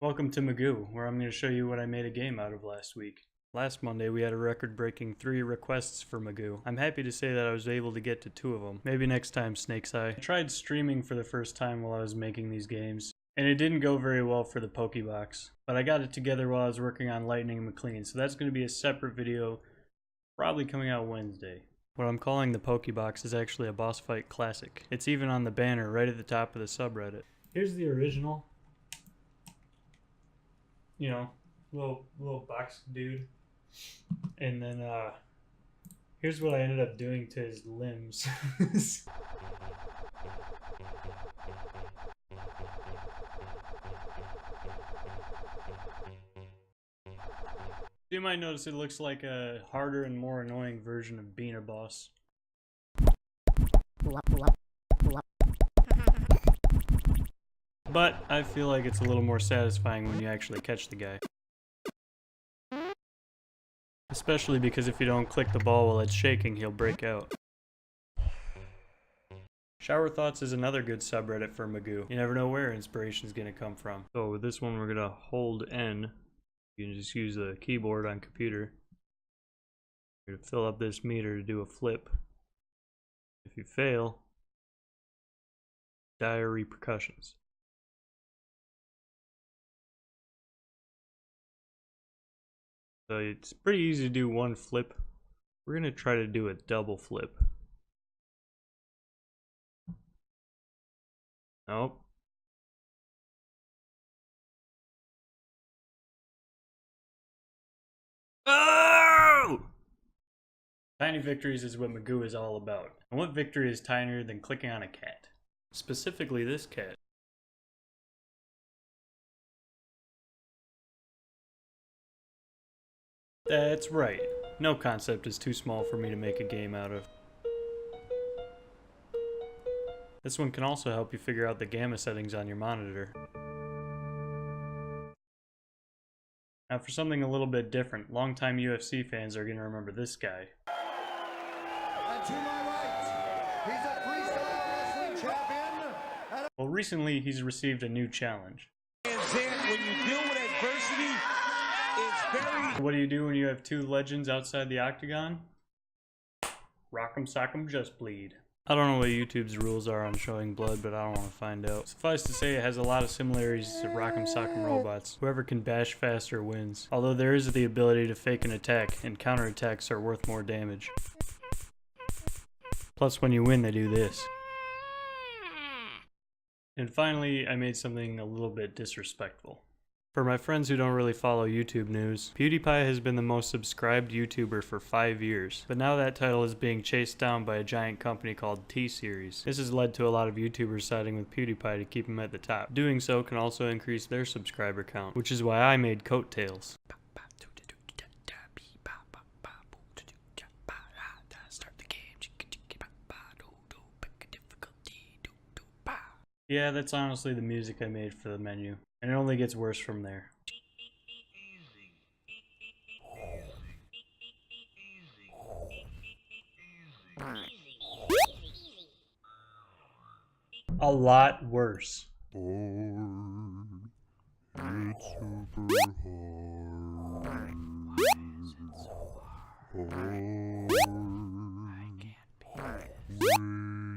Welcome to MAGOO, where I'm going to show you what I made a game out of last week. Last Monday we had a record-breaking 3 requests for MAGOO. I'm happy to say that I was able to get to 2 of them. Maybe next time, Snake's Eye. I tried streaming for the first time while I was making these games, and it didn't go very well for the Pokebox. But I got it together while I was working on Lightning McLean, so that's going to be a separate video, probably coming out Wednesday. What I'm calling the Pokebox is actually a boss fight classic. It's even on the banner right at the top of the subreddit. Here's the original. You know, little box dude. And then here's what I ended up doing to his limbs. You might notice it looks like a harder and more annoying version of being a boss. But I feel like it's a little more satisfying when you actually catch the guy. Especially because if you don't click the ball while it's shaking, he'll break out. Shower Thoughts is another good subreddit for MAGOO. You never know where inspiration's gonna come from. So with this one we're gonna hold N. You can just use the keyboard on computer. You're gonna fill up this meter to do a flip. If you fail, dire repercussions. So it's pretty easy to do one flip. We're gonna try to do a double flip. Nope. Oh! Tiny victories is what MAGOO is all about. And what victory is tinier than clicking on a cat? Specifically this cat. That's right. No concept is too small for me to make a game out of. This one can also help you figure out the gamma settings on your monitor. Now for something a little bit different, longtime UFC fans are going to remember this guy. And to my right, he's a freestyle wrestling champion. Well, recently he's received a new challenge. When you deal with adversity, it's very... What do you do when you have 2 legends outside the octagon? Rock'em sock'em just bleed. I don't know what YouTube's rules are on showing blood, but I don't want to find out. Suffice to say, it has a lot of similarities to Rock'em Sock'em Robots. Whoever can bash faster wins. Although there is the ability to fake an attack, and counterattacks are worth more damage. Plus, when you win, they do this. And finally, I made something a little bit disrespectful. For my friends who don't really follow YouTube news, Pewdiepie has been the most subscribed YouTuber for 5 years, but now that title is being chased down by a giant company called T-Series. This has led to a lot of YouTubers siding with Pewdiepie to keep him at the top. Doing so can also increase their subscriber count, which is why I made Coattails. Yeah, that's honestly the music I made for the menu. And it only gets worse from there. A lot worse. It's super hard. I can't be way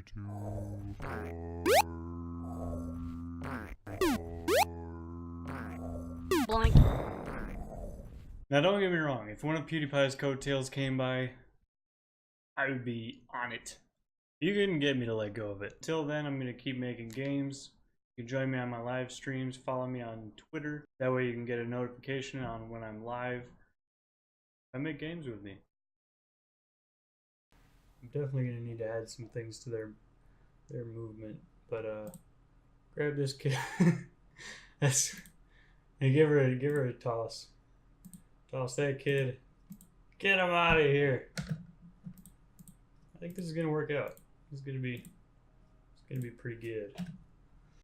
too hard. Now don't get me wrong, if one of PewDiePie's coattails came by, I would be on it. You couldn't get me to let go of it. Till then, I'm going to keep making games. You can join me on my live streams, follow me on Twitter. That way you can get a notification on when I'm live. I make games with me. I'm definitely going to need to add some things to their movement, but grab this kid. And give her a toss. Toss that kid. Get him out of here. I think this is gonna work out. It's gonna be pretty good.